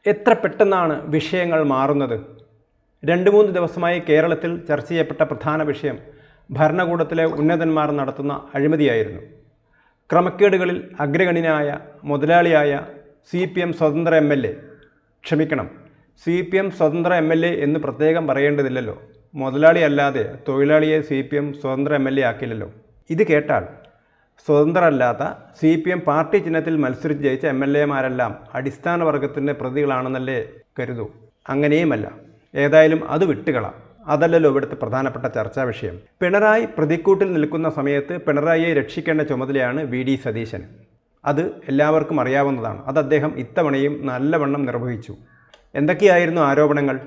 എത്ര പെട്ടെന്നാണ് വിഷയങ്ങൾ മാറുന്നത്. 2-3 ദിവസമായി കേരളത്തിൽ ചർച്ച ചെയ്യപ്പെട്ട പ്രധാന വിഷയം ഭരണകൂടത്തിലെ ഉന്നതന്മാർ നടത്തുന്ന അഴിമതിയായിരുന്നു. ക്രമക്കേടുകളിൽ അഗ്രഗണ്യനായ മുതലാളിയായ CPM സ്വതന്ത്ര MLA, ക്ഷമിക്കണം, CPM സ്വതന്ത്ര MLA എന്ന് പ്രത്യേകം പറയേണ്ടതില്ലല്ലോ. മുതലാളി അല്ലാതെ തൊഴിലാളിയെ CPM സ്വതന്ത്ര MLA ആക്കില്ലല്ലോ. ഇത് കേട്ടാൽ സ്വതന്ത്രമല്ലാത്ത CPM പാർട്ടി ചിഹ്നത്തിൽ മത്സരിച്ച് ജയിച്ച MLAമാരെല്ലാം അടിസ്ഥാന വർഗത്തിൻ്റെ പ്രതികളാണെന്നല്ലേ കരുതൂ. അങ്ങനെയുമല്ല. ഏതായാലും അത് വിട്ടുകളാം. അതല്ലല്ലോ ഇവിടുത്തെ പ്രധാനപ്പെട്ട ചർച്ചാ വിഷയം. പിണറായി പ്രതിക്കൂട്ടിൽ നിൽക്കുന്ന സമയത്ത് പിണറായിയെ രക്ഷിക്കേണ്ട ചുമതലയാണ് VD സതീശൻ. അത് എല്ലാവർക്കും അറിയാവുന്നതാണ്. അത് അദ്ദേഹം ഇത്തവണയും നല്ലവണ്ണം നിർവഹിച്ചു. എന്തൊക്കെയായിരുന്നു ആരോപണങ്ങൾ?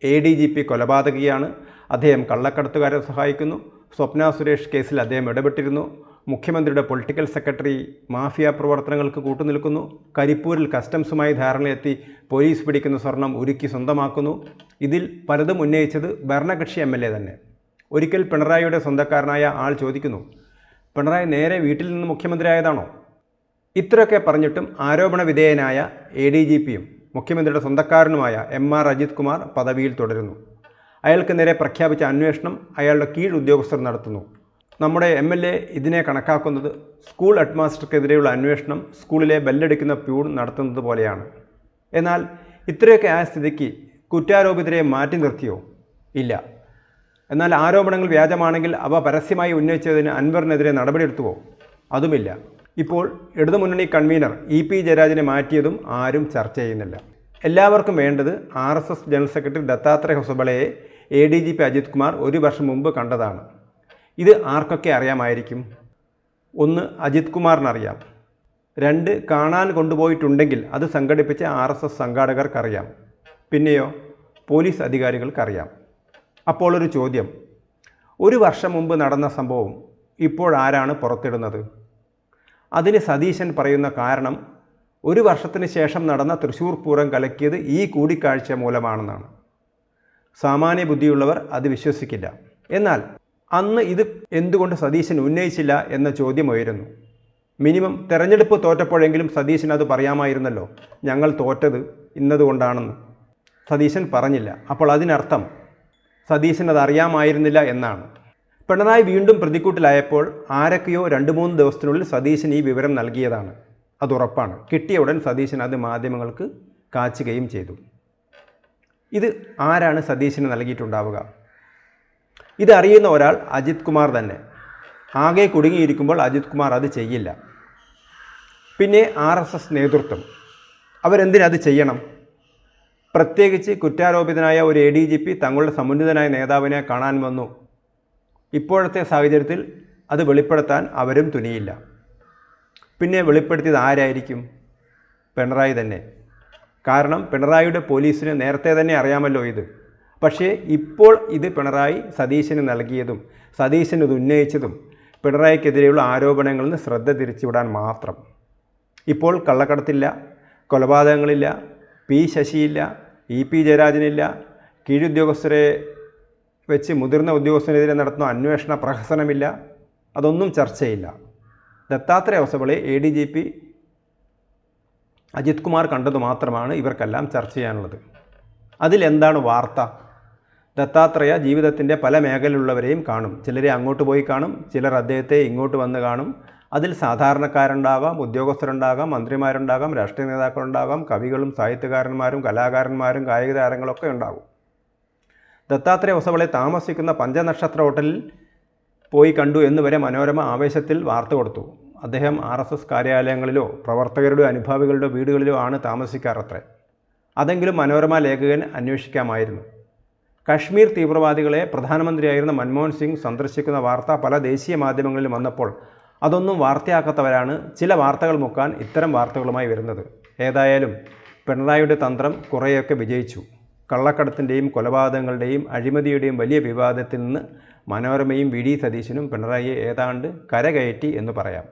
ADGP കൊലപാതകിയാണ്, അദ്ദേഹം കള്ളക്കടത്തുകാരെ സഹായിക്കുന്നു, സ്വപ്ന സുരേഷ് കേസിൽ അദ്ദേഹം ഇടപെട്ടിരുന്നു, മുഖ്യമന്ത്രിയുടെ പൊളിറ്റിക്കൽ സെക്രട്ടറി മാഫിയ പ്രവർത്തനങ്ങൾക്ക് കൂട്ടുനിൽക്കുന്നു, കരിപ്പൂരിൽ കസ്റ്റംസുമായി ധാരണയെത്തി പോലീസ് പിടിക്കുന്ന സ്വർണം ഉരുക്കി സ്വന്തമാക്കുന്നു. ഇതിൽ പലതും ഉന്നയിച്ചത് ഭരണകക്ഷി MLA തന്നെ. ഒരിക്കൽ പിണറായിയുടെ സ്വന്തക്കാരനായ ആൾ ചോദിക്കുന്നു, പിണറായി നേരെ വീട്ടിൽ നിന്ന് മുഖ്യമന്ത്രിയായതാണോ? ഇത്രയൊക്കെ പറഞ്ഞിട്ടും ആരോപണ വിധേയനായ ADGPയും മുഖ്യമന്ത്രിയുടെ സ്വന്തക്കാരനുമായ MR അജിത് കുമാർ പദവിയിൽ തുടരുന്നു. അയാൾക്ക് നേരെ പ്രഖ്യാപിച്ച അന്വേഷണം അയാളുടെ കീഴ് ഉദ്യോഗസ്ഥർ നടത്തുന്നു. നമ്മുടെ MLA ഇതിനെ കണക്കാക്കുന്നത് സ്കൂൾ ഹെഡ്മാസ്റ്റർക്കെതിരെയുള്ള അന്വേഷണം സ്കൂളിലെ ബെല്ലടിക്കുന്ന പ്യൂൺ നടത്തുന്നത് പോലെയാണ്. എന്നാൽ ഇത്രയൊക്കെ ആയ സ്ഥിതിക്ക് കുറ്റാരോപിതരെ മാറ്റി നിർത്തിയോ? ഇല്ല. എന്നാൽ ആരോപണങ്ങൾ വ്യാജമാണെങ്കിൽ അവ പരസ്യമായി ഉന്നയിച്ചതിന് അൻവറിനെതിരെ നടപടിയെടുത്തുവോ? അതുമില്ല. ഇപ്പോൾ ഇടതുമുന്നണി കൺവീനർ EP ജയരാജനെ മാറ്റിയതും ആരും ചർച്ച ചെയ്യുന്നില്ല. എല്ലാവർക്കും വേണ്ടത് RSS ജനറൽ സെക്രട്ടറി ദത്താത്രേയ ഹൊസബളയെ ADGP അജിത് കുമാർ 1 വർഷം മുമ്പ് കണ്ടതാണ്. ഇത് ആർക്കൊക്കെ അറിയാമായിരിക്കും? 1, അജിത് കുമാറിനറിയാം. 2, കാണാൻ കൊണ്ടുപോയിട്ടുണ്ടെങ്കിൽ അത് സംഘടിപ്പിച്ച RSS സംഘാടകർക്കറിയാം. പിന്നെയോ പോലീസ് അധികാരികൾക്കറിയാം. അപ്പോൾ ഒരു ചോദ്യം, 1 വർഷം മുമ്പ് നടന്ന സംഭവം ഇപ്പോഴാരാണ് പുറത്തിടുന്നത്? അതിന് സതീശൻ പറയുന്ന കാരണം 1 വർഷത്തിന് ശേഷം നടന്ന തൃശ്ശൂർ പൂരം കലക്കിയത് ഈ കൂടിക്കാഴ്ച മൂലമാണെന്നാണ്. സാമാന്യ ബുദ്ധിയുള്ളവർ അത് വിശ്വസിക്കില്ല. എന്നാൽ അന്ന് ഇത് എന്തുകൊണ്ട് സതീശൻ ഉന്നയിച്ചില്ല എന്ന ചോദ്യം ഉയരുന്നു. മിനിമം തെരഞ്ഞെടുപ്പ് തോറ്റപ്പോഴെങ്കിലും സതീശൻ അത് പറയാമായിരുന്നല്ലോ, ഞങ്ങൾ തോറ്റത് ഇന്നതുകൊണ്ടാണെന്ന്. സതീശൻ പറഞ്ഞില്ല. അപ്പോൾ അതിനർത്ഥം സതീശൻ അത് അറിയാമായിരുന്നില്ല എന്നാണ്. പിണറായി വീണ്ടും പ്രതിക്കൂട്ടിലായപ്പോൾ ആരൊക്കെയോ 2-3 ദിവസത്തിനുള്ളിൽ സതീശൻ ഈ വിവരം നൽകിയതാണ്. അതുറപ്പാണ്. കിട്ടിയ ഉടൻ സതീശൻ അത് മാധ്യമങ്ങൾക്ക് കാച്ചുകയും ചെയ്തു. ഇത് ആരാണ് സതീശന് നൽകിയിട്ടുണ്ടാവുക? ഇതറിയുന്ന ഒരാൾ അജിത് കുമാർ തന്നെ. ആകെ കുടുങ്ങിയിരിക്കുമ്പോൾ അജിത് കുമാർ അത് ചെയ്യില്ല. പിന്നെ RSS നേതൃത്വം, അവരെന്തിനത് ചെയ്യണം? പ്രത്യേകിച്ച് കുറ്റാരോപിതനായ ഒരു ADGP തങ്ങളുടെ സമുന്നതനായ നേതാവിനെ കാണാൻ വന്നു. ഇപ്പോഴത്തെ സാഹചര്യത്തിൽ അത് വെളിപ്പെടുത്താൻ അവരും തുനിയില്ല. പിന്നെ വെളിപ്പെടുത്തിയത് ആരായിരിക്കും? പിണറായി തന്നെ. കാരണം പിണറായിയുടെ പോലീസിന് നേരത്തെ തന്നെ അറിയാമല്ലോ ഇത്. പക്ഷേ ഇപ്പോൾ ഇത് പിണറായി സതീശന് നൽകിയതും സതീശൻ ഇത് ഉന്നയിച്ചതും പിണറായിക്കെതിരെയുള്ള ആരോപണങ്ങളിൽ നിന്ന് ശ്രദ്ധ തിരിച്ചുവിടാൻ മാത്രം. ഇപ്പോൾ കള്ളക്കടത്തില്ല, കൊലപാതകങ്ങളില്ല, P ശശിയില്ല, EP ജയരാജനില്ല, കീഴുദ്യോഗസ്ഥരെ വെച്ച് മുതിർന്ന ഉദ്യോഗസ്ഥനെതിരെ നടത്തുന്ന അന്വേഷണ പ്രഹസനമില്ല. അതൊന്നും ചർച്ചയില്ല. ദത്താത്രേയ ഹൊസബളെ ADGP അജിത് കുമാർ കണ്ടത് മാത്രമാണ് ഇവർക്കെല്ലാം ചർച്ച ചെയ്യാനുള്ളത്. അതിലെന്താണ് വാർത്ത? ദത്താത്രേയ ജീവിതത്തിൻ്റെ പല മേഖലയിലുള്ളവരെയും കാണും. ചിലരെ അങ്ങോട്ട് പോയി കാണും, ചിലർ അദ്ദേഹത്തെ ഇങ്ങോട്ട് വന്ന് കാണും. അതിൽ സാധാരണക്കാരുണ്ടാകാം, ഉദ്യോഗസ്ഥരുണ്ടാകാം, മന്ത്രിമാരുണ്ടാകാം, രാഷ്ട്രീയ നേതാക്കളുണ്ടാകാം, കവികളും സാഹിത്യകാരന്മാരും കലാകാരന്മാരും കായിക താരങ്ങളൊക്കെ ഉണ്ടാകും. ദത്താത്രേയ ഹൊസബളെ താമസിക്കുന്ന പഞ്ചനക്ഷത്ര ഹോട്ടലിൽ പോയി കണ്ടു എന്ന് വരെ മനോരമ ആവേശത്തിൽ വാർത്ത കൊടുത്തു. അദ്ദേഹം RSS കാര്യാലയങ്ങളിലോ പ്രവർത്തകരുടെ അനുഭാവികളുടെ വീടുകളിലോ ആണ് താമസിക്കാറത്രേ. അതെങ്കിലും മനോരമ ലേഖകൻ അന്വേഷിക്കാമായിരുന്നു. കശ്മീർ തീവ്രവാദികളെ പ്രധാനമന്ത്രിയായിരുന്ന മൻമോഹൻ സിംഗ് സന്ദർശിക്കുന്ന വാർത്ത പല ദേശീയ മാധ്യമങ്ങളിലും വന്നപ്പോൾ അതൊന്നും വാർത്തയാക്കാത്തവരാണ് ചില വാർത്തകൾ മുക്കാൻ ഇത്തരം വാർത്തകളുമായി വരുന്നത്. ഏതായാലും പിണറായിയുടെ തന്ത്രം കുറേയൊക്കെ വിജയിച്ചു. കള്ളക്കടത്തിൻ്റെയും കൊലപാതകങ്ങളുടെയും അഴിമതിയുടെയും വലിയ വിവാദത്തിൽ നിന്ന് മനോരമയും VD സതീശനും പിണറായിയെ ഏതാണ്ട് കരകയറ്റി എന്ന് പറയാം.